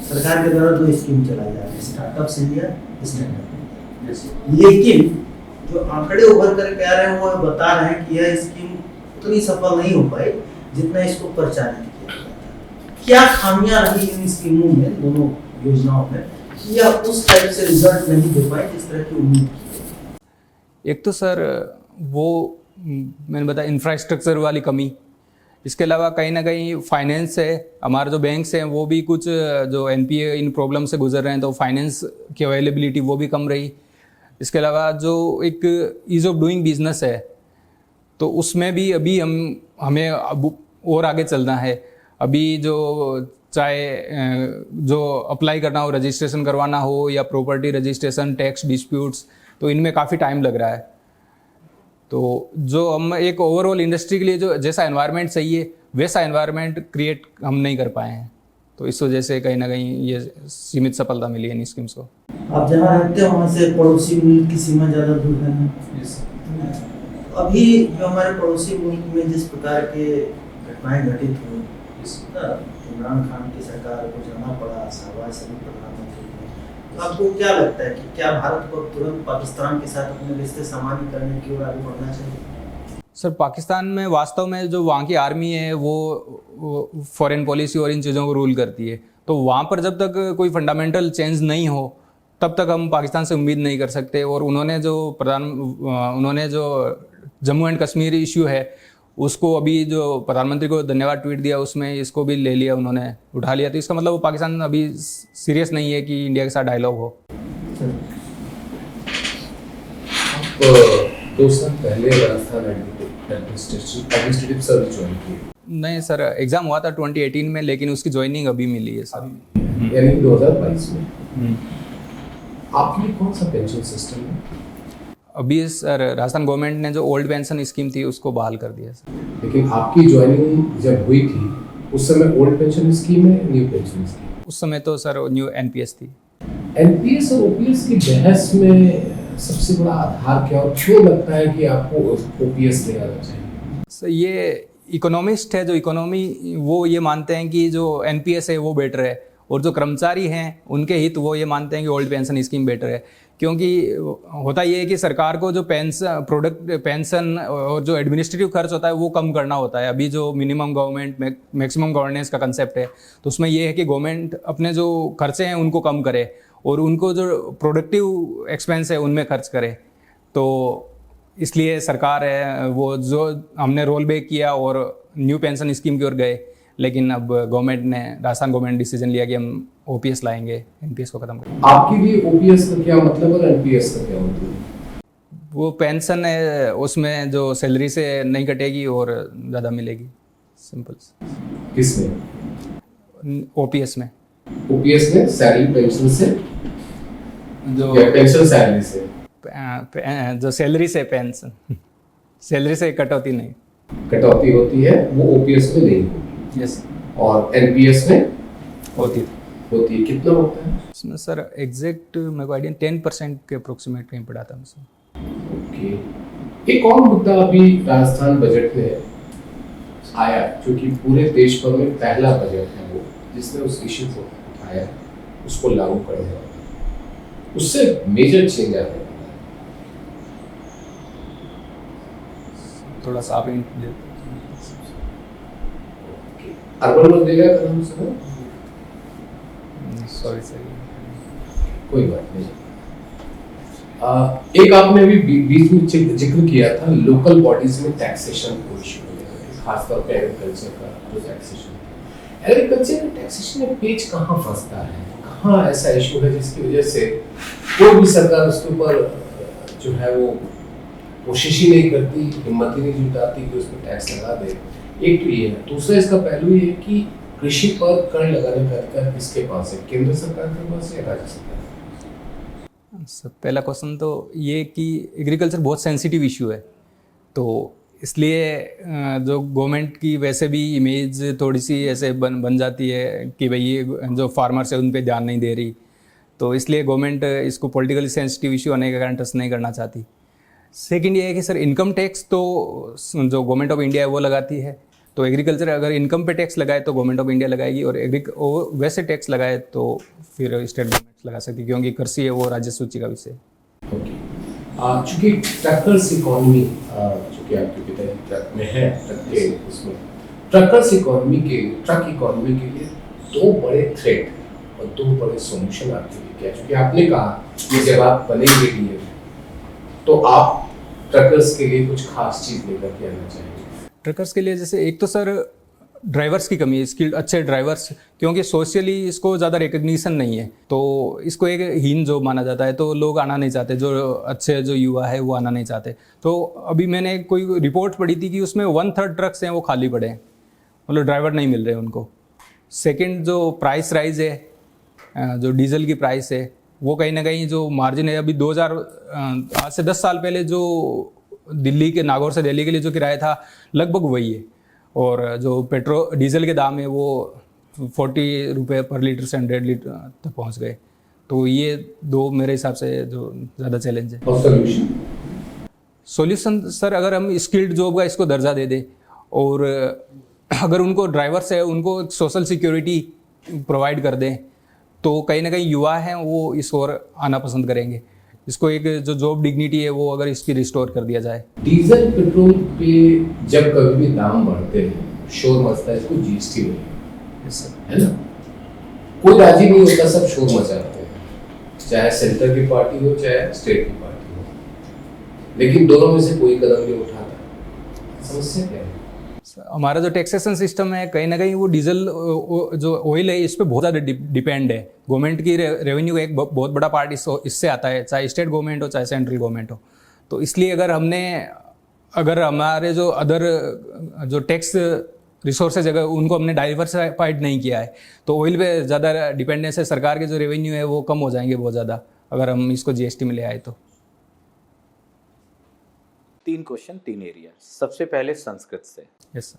सरकार के द्वारा 2 स्कीम चलाई जा रही है, स्टार्टअप्स इंडिया, स्टैंडअप इंडिया, लेकिन जो आंकड़े उभर कर कह रहे हैं वो बता रहे हैं कि यह स्कीम उतनी सफल नहीं हो पाई जितना इसको प्रचारित किया गया था। क्या खामियां रही इन स्कीमों में, दोनों योजनाओं में, या उस टाइप से रिजल्ट नहीं दे पाए जिस तरह की उम्मीद की? एक तो सर वो मैंने बताया इंफ्रास्ट्रक्चर वाली कमी, इसके अलावा कहीं ना कहीं फाइनेंस है, हमारे जो बैंक्स हैं वो भी कुछ जो एनपीए इन प्रॉब्लम से गुजर रहे हैं तो फाइनेंस की अवेलेबिलिटी वो भी कम रही। इसके अलावा जो एक ईज़ ऑफ डूइंग बिजनेस है तो उसमें भी अभी हमें अब और आगे चलना है। अभी जो चाहे जो अप्लाई करना हो, रजिस्ट्रेशन करवाना हो या प्रॉपर्टी रजिस्ट्रेशन, टैक्स डिस्प्यूट्स, तो इनमें काफ़ी टाइम लग रहा है। तो जो हम एक ओवरऑल इंडस्ट्री के लिए जो जैसा एनवायरनमेंट चाहिए वैसा एनवायरनमेंट क्रिएट हम नहीं कर पाए हैं, तो इस वजह से कहीं ना कहीं ये सीमित सफलता मिली है इन स्कीम्स को। आप जहाँ रहते हो वहाँ से पड़ोसी मुल्क की सीमा ज़्यादा दूर है। अभी जो हमारे पड़ोसी मुल्क में जिस प्रकार के घटनाएं घटित हुई, इमरान खान की सरकार को जाना पड़ा, शाहबाज शरीफ प्रधानमंत्री ने, तो आपको क्या लगता है कि क्या भारत को तुरंत पाकिस्तान के साथ अपने रिश्ते सामान्य करने की ओर आगे बढ़ना चाहिए? सर, पाकिस्तान में वास्तव में जो वहाँ की आर्मी है वो फॉरेन पॉलिसी और इन चीज़ों को रूल करती है, तो वहाँ पर जब तक कोई फंडामेंटल चेंज नहीं हो तब तक हम पाकिस्तान से उम्मीद नहीं कर सकते। और उन्होंने जो जम्मू एंड कश्मीर इश्यू है उसको अभी जो प्रधानमंत्री को धन्यवाद ट्वीट दिया उसमें इसको भी ले लिया, उन्होंने उठा लिया, तो इसका मतलब वो पाकिस्तान अभी सीरियस नहीं है कि इंडिया के साथ डायलॉग हो। आप 2 साल पहले राजस्थान एडमिनिस्ट्रेटिव सर्विस ज्वाइन की? नहीं सर, एग्ज़ाम हुआ था 2018 में, लेकिन उसकी ज्वाइनिंग अभी मिली है सर, यानी 2022 में। आपके लिए कौन सा पेंशन सिस्टम है? अभी सर राजस्थान गवर्नमेंट ने जो ओल्ड पेंशन स्कीम थी उसको बहाल कर दिया सर। लेकिन आपकी ज्वाइनिंग जब हुई थी उस समय ओल्ड पेंशन स्कीम है, न्यू पेंशन स्कीम? उस समय तो सर न्यू एनपीएस थी। एनपीएस और ओपीएस की बहस में सबसे बड़ा आधार क्या और क्यों लगता है कि आपको ओपीएस ले आना चाहिए? सर, ये इकोनॉमिस्ट है जो इकोनॉमी वो ये मानते हैं कि जो एनपीएस है वो बेटर है, और जो कर्मचारी हैं उनके हित वो ये मानते हैं कि ओल्ड पेंशन स्कीम बेटर है। क्योंकि होता ये है कि सरकार को जो पेंशन और जो एडमिनिस्ट्रेटिव खर्च होता है वो कम करना होता है। अभी जो मिनिमम गवर्नमेंट मैक्सिमम गवर्नेंस का कंसेप्ट है, तो उसमें ये है कि गवर्नमेंट अपने जो खर्चे हैं उनको कम करे और उनको जो प्रोडक्टिव एक्सपेंस है उनमें खर्च करे। तो इसलिए सरकार है वो जो हमने रोल बैक किया और न्यू पेंशन स्कीम की ओर गए, लेकिन अब राजस्थान गवर्नमेंट डिसीजन लिया कि हम ओपीएस लाएंगे, एनपीएस को खत्म करेंगे। आपके लिए ओपीएस का क्या मतलब और एनपीएस का क्या मतलब है? वो पेंशन है, उसमें जो सैलरी से नहीं कटेगी और ज़्यादा मिलेगी, सिंपल। किसमें? ओपीएस में। ओपीएस में सैलरी पेंशन से जो पेंशन सैलरी से जो सैलरी से पेंशन, सैलरी से कटौती नहीं, कटौती होती है, वो ओपीएस में नहीं होगी। यस। और एनपीएस में होती है। कितना होता है इसमें सर? एग्जैक्ट मेरे को आइडिया 10% के अप्रोक्सीमेट कहीं पड़ा था मुझे। ओके। एक और मुद्दा अभी राजस्थान बजट में आया, जो कि पूरे देश भर में पहला बजट है वो, जिसने उस इश्यू को उठाया, उसको लागू करने वाला है, उससे मेजर चेंज आने वाला है। थोड़ा सा आप अर्बन मनरेगा का नाम सुना? सॉरी सर, कोई बात नहीं। एक आपने भी बीच में जिक्र किया था लोकल बॉडीज में टैक्सेशन को इशू है, खासतौर पे एग्रीकल्चर का जो टैक्सेशन, एग्रीकल्चर में टैक्सेशन में पेच कहाँ फंसता है, कहाँ ऐसा इशू है जिसकी वजह से कोई भी सरकार उसके ऊपर जो है वो कोशिश ही नहीं करती, हिम्मत ही नहीं जुटाती कि उस पर टैक्स लगा दे। एक तो ये है, दूसरा इसका पहलू ये है कि कृषि पर कर लगाने का अधिकार किसके पास है, केंद्र सरकार के पास या राज्य सरकार? सर पहला क्वेश्चन तो ये कि एग्रीकल्चर बहुत सेंसिटिव इशू है, तो इसलिए जो गवर्नमेंट की वैसे भी इमेज थोड़ी सी ऐसे बन जाती है कि भाई ये जो फार्मर्स है उन पे ध्यान नहीं दे रही, तो इसलिए गवर्नमेंट इसको पॉलिटिकली सेंसिटिव इशू होने के कारण टच नहीं करना चाहती। सेकंड ये है कि सर इनकम टैक्स तो जो गवर्नमेंट ऑफ इंडिया है वो लगाती है, तो एग्रीकल्चर अगर इनकम पे टैक्स लगाए तो गवर्नमेंट ऑफ इंडिया लगाएगी, और वैसे टैक्स लगाए तो फिर स्टेट गवर्नमेंट लगा सकती है, क्योंकि कृषि है वो राज्य सूची का विषय है। चूंकि ट्रैक्टर्स इकोनॉमी चूंकि आपके पिता ट्रक में है, ट्रक के उसमें ट्रैक्टर्स इकोनॉमी के ट्रक इकोनॉमी के लिए दो बड़े थ्रेट और दो बड़े सॉल्यूशन आपके लिए क्या, चूंकि आपने कहा कि जब आप बनेंगे डीएम तो आप ट्रकर्स के लिए कुछ खास चीज लेकर के आना चाहिए। ट्रकर्स के लिए जैसे एक तो सर ड्राइवर्स की कमी है, स्किल्ड अच्छे ड्राइवर्स, क्योंकि सोशली इसको ज़्यादा रिकग्निशन नहीं है, तो इसको एक हीन जॉब माना जाता है, तो लोग आना नहीं चाहते, जो अच्छे जो युवा है वो आना नहीं चाहते। तो अभी मैंने कोई रिपोर्ट पढ़ी थी कि उसमें 1/3 ट्रक्स हैं वो खाली पड़े हैं, मतलब ड्राइवर नहीं मिल रहे उनको। सेकेंड जो प्राइस राइज है, जो डीजल की प्राइस है वो कहीं ना कहीं जो मार्जिन है, अभी 2000 आज से 10 साल पहले जो दिल्ली के नागौर से दिल्ली के लिए जो किराया था लगभग वही है, और जो डीजल के दाम है वो 40 रुपये पर लीटर से 100 लीटर तक पहुंच गए। तो ये दो मेरे हिसाब से जो ज़्यादा चैलेंज है। और सॉल्यूशन सर अगर हम स्किल्ड जॉब का इसको दर्जा दे दें, और अगर उनको ड्राइवर्स है उनको सोशल सिक्योरिटी प्रोवाइड कर दें, तो कहीं ना कहीं युवा हैं वो इस ओर आना पसंद करेंगे। इसको एक जो जॉब डिग्निटी है वो अगर इसकी रिस्टोर कर दिया जाए। डीजल पेट्रोल पे जब कभी भी दाम बढ़ते हैं शोर मचता है, इसको जीएसटी में है ना, कोई राजी नहीं होता, सब शोर मचाते हैं, चाहे सेंटर की पार्टी हो चाहे स्टेट की पार्टी हो, लेकिन दोनों में से कोई कदम नहीं उठाता। समस्या क्या है? हमारा जो टैक्सेशन सिस्टम है कहीं ना कहीं वो डीजल जो ऑयल है इस पर बहुत ज़्यादा डिपेंड है। गवर्नमेंट की रेवेन्यू का एक बहुत बड़ा पार्ट इससे आता है, चाहे स्टेट गवर्नमेंट हो चाहे सेंट्रल गवर्नमेंट हो। तो इसलिए अगर हमारे जो अदर जो टैक्स रिसोर्सेज अगर उनको हमने डाइवर्सिफाइड नहीं किया है, तो ऑयल पे ज़्यादा डिपेंडेंस है, सरकार के जो रेवेन्यू है वो कम हो जाएंगे बहुत ज़्यादा अगर हम इसको जीएसटी में ले आए तो। 3 क्वेश्चन 3 एरिया। सबसे पहले संस्कृत से। Yes sir.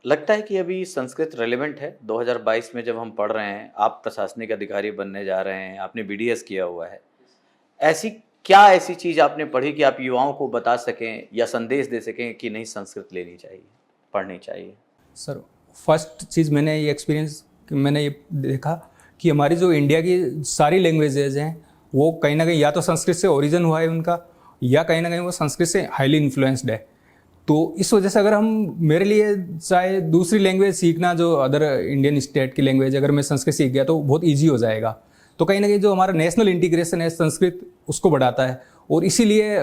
लगता है कि अभी संस्कृत रेलेवेंट है 2022 में जब हम पढ़ रहे हैं, आप प्रशासनिक अधिकारी बनने जा रहे हैं, आपने बीडीएस किया हुआ है, ऐसी चीज़ आपने पढ़ी कि आप युवाओं को बता सकें या संदेश दे सकें कि नहीं संस्कृत लेनी चाहिए, पढ़नी चाहिए? सर फर्स्ट चीज़ मैंने ये देखा कि हमारी जो इंडिया की सारी लैंग्वेजेज हैं वो कहीं ना कहीं या तो संस्कृत से ओरिजिन हुआ है उनका, या कहीं ना कहीं वो संस्कृत से हाईली इन्फ्लुएंस्ड है। तो इस वजह से अगर मेरे लिए चाहे दूसरी लैंग्वेज सीखना, जो अदर इंडियन स्टेट की लैंग्वेज, अगर मैं संस्कृत सीख गया तो बहुत ईजी हो जाएगा। तो कहीं ना कहीं जो हमारा नेशनल इंटीग्रेशन है संस्कृत उसको बढ़ाता है, और इसीलिए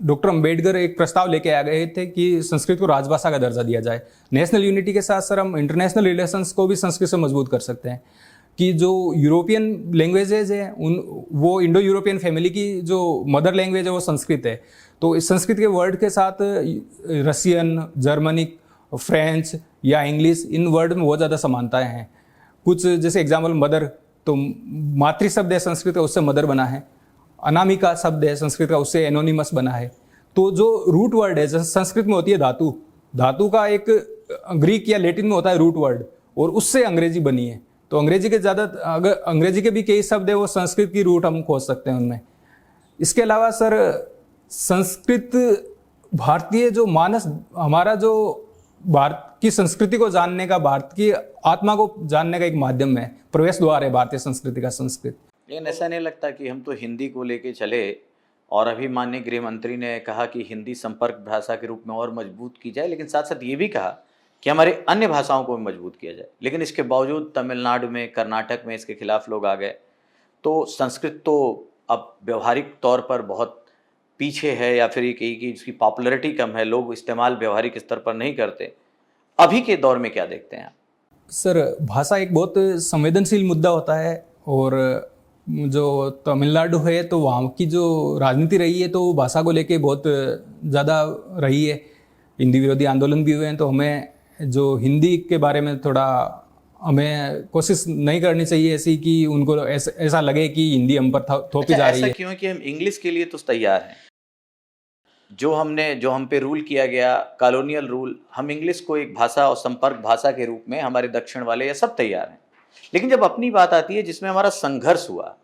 डॉक्टर अम्बेडकर एक प्रस्ताव लेके आ गए थे कि संस्कृत को राजभाषा का दर्जा दिया जाए। नेशनल यूनिटी के साथ सर हम इंटरनेशनल रिलेशंस को भी संस्कृत से मजबूत कर सकते हैं, कि जो यूरोपियन लैंग्वेजेज हैं वो इंडो यूरोपियन फैमिली की जो मदर लैंग्वेज है वो संस्कृत है। तो इस संस्कृत के वर्ड के साथ रशियन, जर्मनिक, फ्रेंच या इंग्लिश, इन वर्ड में बहुत ज़्यादा समानताएं हैं। कुछ जैसे एग्जाम्पल मदर, तो मातृ शब्द है संस्कृत का उससे मदर बना है, अनामिका शब्द है संस्कृत का उससे एनोनिमस बना है। तो जो रूट वर्ड है संस्कृत में होती है धातु, धातु का एक ग्रीक या लैटिन में होता है रूट वर्ड, और उससे अंग्रेजी बनी है। तो अंग्रेजी के अगर अंग्रेजी के भी कई शब्द है वो संस्कृत की रूट हम खोज सकते हैं उनमें। इसके अलावा सर संस्कृत भारतीय जो मानस, हमारा जो भारत की संस्कृति को जानने का, भारत की आत्मा को जानने का एक माध्यम है, प्रवेश द्वार है भारतीय संस्कृति का संस्कृत। लेकिन ऐसा नहीं लगता कि हम तो हिंदी को लेके चले और अभी माननीय गृह मंत्री ने कहा कि हिंदी संपर्क भाषा के रूप में और मजबूत की जाए, लेकिन साथ साथ ये भी कहा कि हमारे अन्य भाषाओं को भी मजबूत किया जाए, लेकिन इसके बावजूद तमिलनाडु में, कर्नाटक में इसके खिलाफ लोग आ गए। तो संस्कृत तो अब व्यवहारिक तौर पर बहुत पीछे है, या फिर ये कही कि इसकी पॉपुलैरिटी कम है, लोग इस्तेमाल व्यवहारिक स्तर पर नहीं करते। अभी के दौर में क्या देखते हैं आप? सर, भाषा एक बहुत संवेदनशील मुद्दा होता है, और जो तमिलनाडु है तो वहाँ की जो राजनीति रही है तो भाषा को लेके बहुत ज़्यादा रही है, हिंदी विरोधी आंदोलन भी हुए हैं। तो हमें जो हिंदी के बारे में थोड़ा हमें कोशिश नहीं करनी चाहिए ऐसी कि उनको ऐसा लगे कि हिंदी हम पर थोपी जा रही है। ऐसा क्यों है कि हम इंग्लिश के लिए तो तैयार हैं, जो हम पे रूल किया गया, कॉलोनियल रूल, हम इंग्लिश को एक भाषा और संपर्क भाषा के रूप में हमारे दक्षिण वाले या सब तैयार हैं। लेकिन जब अपनी बात आती है जिसमें हमारा संघर्ष हुआ,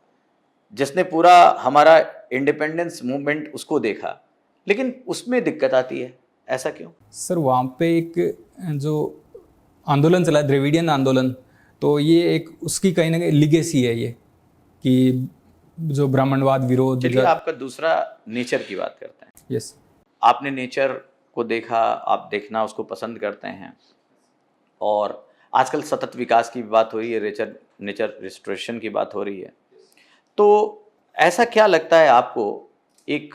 जिसने पूरा हमारा इंडिपेंडेंस मूवमेंट उसको देखा, लेकिन उसमें दिक्कत आती है, ऐसा क्यों? सर, वहाँ पे एक जो आंदोलन चला, द्रविडियन आंदोलन, तो ये एक उसकी कहीं ना कहीं लिगेसी है ये, कि जो ब्राह्मणवाद विरोध। चलिए आपका दूसरा नेचर की बात करते हैं। यस। आपने नेचर को देखा, आप देखना उसको पसंद करते हैं, और आजकल सतत विकास की बात हो रही है, नेचर रिस्टोरेशन की बात हो रही है। तो ऐसा क्या लगता है आपको, एक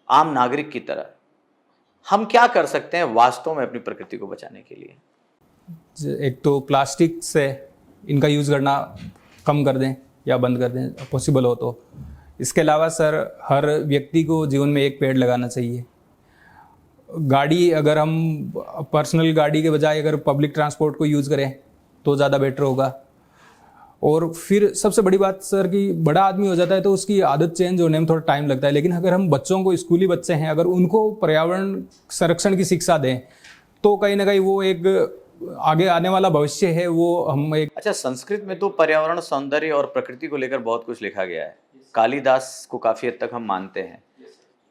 आम नागरिक की तरह हम क्या कर सकते हैं वास्तव में अपनी प्रकृति को बचाने के लिए? एक तो प्लास्टिक से इनका यूज़ करना कम कर दें या बंद कर दें, पॉसिबल हो तो। इसके अलावा सर, हर व्यक्ति को जीवन में एक पेड़ लगाना चाहिए। गाड़ी, अगर हम पर्सनल गाड़ी के बजाय अगर पब्लिक ट्रांसपोर्ट को यूज़ करें तो ज़्यादा बेटर होगा। और फिर सबसे बड़ी बात सर, कि बड़ा आदमी हो जाता है तो उसकी आदत चेंज होने में थोड़ा टाइम लगता है, लेकिन अगर हम बच्चों को, स्कूली बच्चे हैं, अगर उनको पर्यावरण संरक्षण की शिक्षा दें तो कहीं ना कहीं वो एक आगे आने वाला भविष्य है, वो हम एक। अच्छा, संस्कृत में तो पर्यावरण, सौंदर्य और प्रकृति को लेकर बहुत कुछ लिखा गया है। कालिदास को काफ़ी हद तक हम मानते हैं।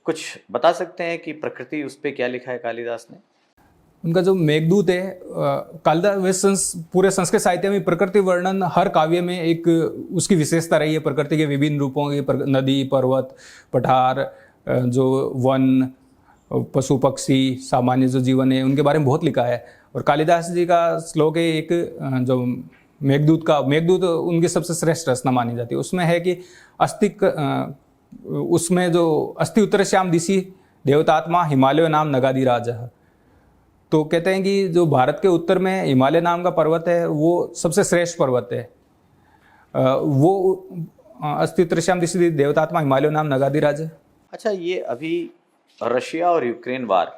कुछ बता सकते हैं कि प्रकृति, उस पर क्या लिखा है कालिदास ने? उनका जो मेघदूत है, कालिदास पूरे संस्कृत साहित्य में प्रकृति वर्णन हर काव्य में एक उसकी विशेषता रही है। प्रकृति के विभिन्न रूपों की, नदी, पर्वत, पठार, जो वन, पशु पक्षी, सामान्य जो जीवन है, उनके बारे में बहुत लिखा है। और कालिदास जी का श्लोक है एक, जो मेघदूत उनकी सबसे श्रेष्ठ रचना मानी जाती है। उसमें है कि उसमें जो अस्ति उत्तर श्याम दिशि देवतात्मा हिमालय नाम नगादि राजः। तो कहते हैं कि जो भारत के उत्तर में हिमालय नाम का पर्वत है वो सबसे श्रेष्ठ पर्वत है। वो अस्ति उत्तर श्याम दिशि देवतात्मा हिमालय नाम नगादि राजः। अच्छा, ये अभी रशिया और यूक्रेन वार,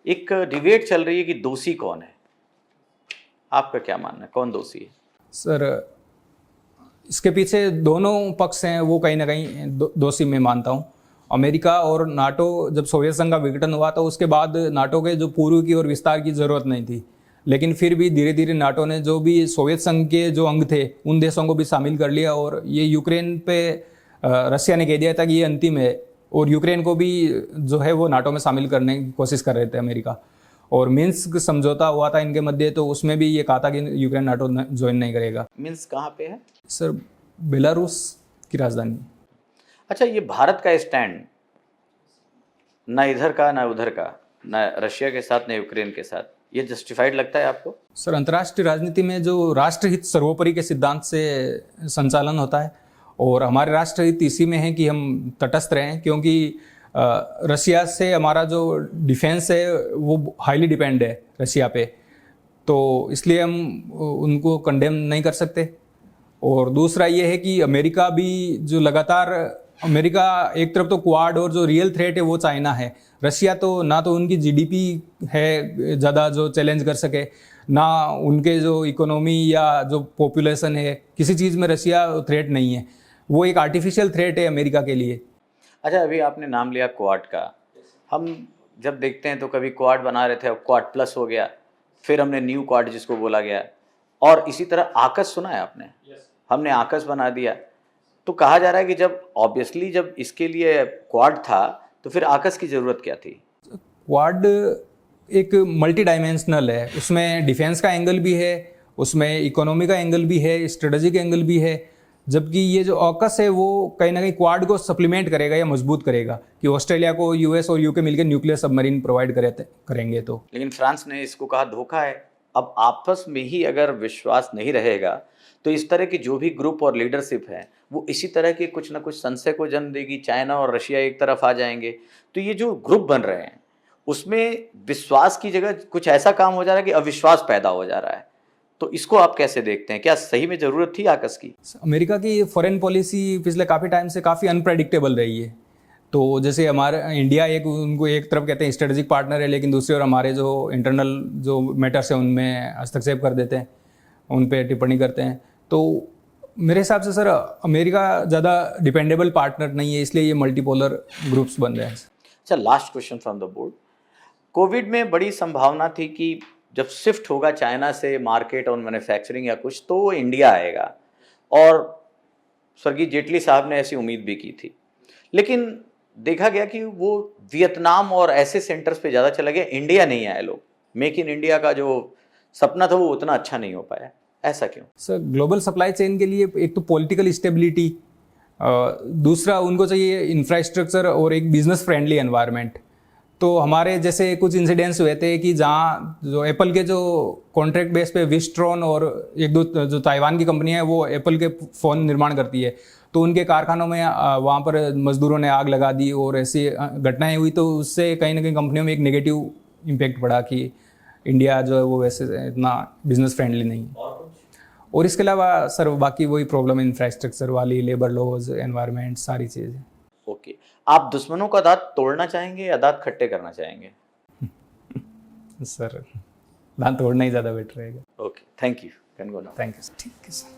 एक डिबेट चल रही है कि दोषी कौन है? आपका क्या मानना है, कौन दोषी है? सर, इसके पीछे दोनों पक्ष हैं, वो कहीं ना कहीं दोषी मैं मानता हूँ। अमेरिका और नाटो, जब सोवियत संघ का विघटन हुआ तो उसके बाद नाटो के जो पूर्व की और विस्तार की ज़रूरत नहीं थी, लेकिन फिर भी धीरे धीरे नाटो ने जो भी सोवियत संघ के जो अंग थे उन देशों को भी शामिल कर लिया। और ये यूक्रेन पे रशिया ने कह दिया था कि ये अंतिम है, और यूक्रेन को भी जो है वो नाटो में शामिल करने की कोशिश कर रहे थे अमेरिका। और मिन्स्क समझौता हुआ था इनके मध्य, तो उसमें भी ये कहा था कि यूक्रेन नाटो ज्वाइन नहीं करेगा। मिन्स्क कहाँ पे है? सर, बेलारूस की राजधानी। अच्छा, ये भारत का स्टैंड ना इधर का ना उधर का, ना रशिया के साथ ना यूक्रेन के साथ, ये जस्टिफाइड लगता है आपको? सर, अंतर्राष्ट्रीय राजनीति में जो राष्ट्रहित सर्वोपरि के सिद्धांत से संचालन होता है, और हमारे राष्ट्रहित इसी में है कि हम तटस्थ रहें, क्योंकि रशिया से हमारा जो डिफेंस है वो हाईली डिपेंड है रशिया पे, तो इसलिए हम उनको कंडेम नहीं कर सकते। और दूसरा ये है कि अमेरिका भी जो लगातार, अमेरिका एक तरफ तो क्वाड, और जो रियल थ्रेट है वो चाइना है। रशिया तो ना तो उनकी जीडीपी है ज़्यादा जो चैलेंज कर सके, ना उनके जो इकोनॉमी या जो पॉपुलेशन है, किसी चीज़ में रशिया थ्रेट नहीं है। वो एक आर्टिफिशियल थ्रेट है अमेरिका के लिए। अच्छा, अभी आपने नाम लिया क्वाड का। हम जब देखते हैं तो कभी क्वाड बना रहे थे, अब क्वाड प्लस हो गया, फिर हमने न्यू क्वाड जिसको बोला गया, और इसी तरह आकस सुना है आपने? हमने आकस बना दिया। तो कहा जा रहा है कि जब ऑब्वियसली जब इसके लिए क्वाड था तो फिर आकस की ज़रूरत क्या थी? क्वाड एक मल्टी डायमेंशनल है, उसमें डिफेंस का एंगल भी है, उसमें इकोनॉमी का एंगल भी है, स्ट्रेटजिक एंगल भी है। जबकि ये जो ऑकस है वो कहीं ना कहीं क्वाड को सप्लीमेंट करेगा या मजबूत करेगा कि ऑस्ट्रेलिया को यूएस और यूके मिलकर न्यूक्लियर सबमरीन प्रोवाइड करेंगे। तो लेकिन फ्रांस ने इसको कहा धोखा है। अब आपस में ही अगर विश्वास नहीं रहेगा तो इस तरह की जो भी ग्रुप और लीडरशिप है वो इसी तरह के कुछ ना कुछ संशय को जन्म देगी। चाइना और रशिया एक तरफ आ जाएंगे, तो ये जो ग्रुप बन रहे हैं उसमें विश्वास की जगह कुछ ऐसा काम हो जा रहा है कि अविश्वास पैदा हो जा रहा है। तो इसको आप कैसे देखते हैं? क्या सही में ज़रूरत थी आकस की? अमेरिका की फॉरेन पॉलिसी पिछले काफ़ी टाइम से काफ़ी अनप्रेडिक्टेबल रही है। तो जैसे हमारा इंडिया उनको एक तरफ कहते हैं स्ट्रेटेजिक पार्टनर है, लेकिन दूसरी ओर हमारे जो इंटरनल जो मैटर्स हैं उनमें हस्तक्षेप कर देते हैं, उन पे टिप्पणी करते हैं। तो मेरे हिसाब से सर अमेरिका ज़्यादा डिपेंडेबल पार्टनर नहीं है, इसलिए ये मल्टीपोलर ग्रुप्स बन रहे हैं। अच्छा, last question from the board. Covid में बड़ी संभावना थी कि जब शिफ्ट होगा चाइना से मार्केट और मैन्युफैक्चरिंग या कुछ तो वो इंडिया आएगा, और स्वर्गीय जेटली साहब ने ऐसी उम्मीद भी की थी। लेकिन देखा गया कि वो वियतनाम और ऐसे सेंटर्स पे ज़्यादा चला गया, इंडिया नहीं आए लोग। मेक इन इंडिया का जो सपना था वो उतना अच्छा नहीं हो पाया। ऐसा क्यों? सर ग्लोबल सप्लाई चेन के लिए एक तो पॉलिटिकल स्टेबिलिटी, दूसरा उनको चाहिए इंफ्रास्ट्रक्चर और एक बिजनेस फ्रेंडली एनवायरनमेंट। तो हमारे जैसे कुछ इंसिडेंट्स हुए थे कि जहाँ जो एप्पल के जो कॉन्ट्रैक्ट बेस पे विस्ट्रॉन और एक दो जो ताइवान की कंपनी है वो एप्पल के फ़ोन निर्माण करती है, तो उनके कारखानों में वहाँ पर मजदूरों ने आग लगा दी और ऐसी घटनाएं हुई। तो उससे कहीं ना कहीं कंपनियों में एक नेगेटिव इम्पैक्ट पड़ा कि इंडिया जो है वो वैसे इतना बिजनेस फ्रेंडली नहीं है। और इसके अलावा सर बाकी वही प्रॉब्लम इंफ्रास्ट्रक्चर वाली, लेबर लॉज, एनवायरनमेंट, सारी चीज़ें। ओके, आप दुश्मनों का दांत तोड़ना चाहेंगे या दांत खट्टे करना चाहेंगे? सर दांत तोड़ना ही ज़्यादा बेटर रहेगा। Okay, thank you, can go now. Thank you sir. ठीक है सर।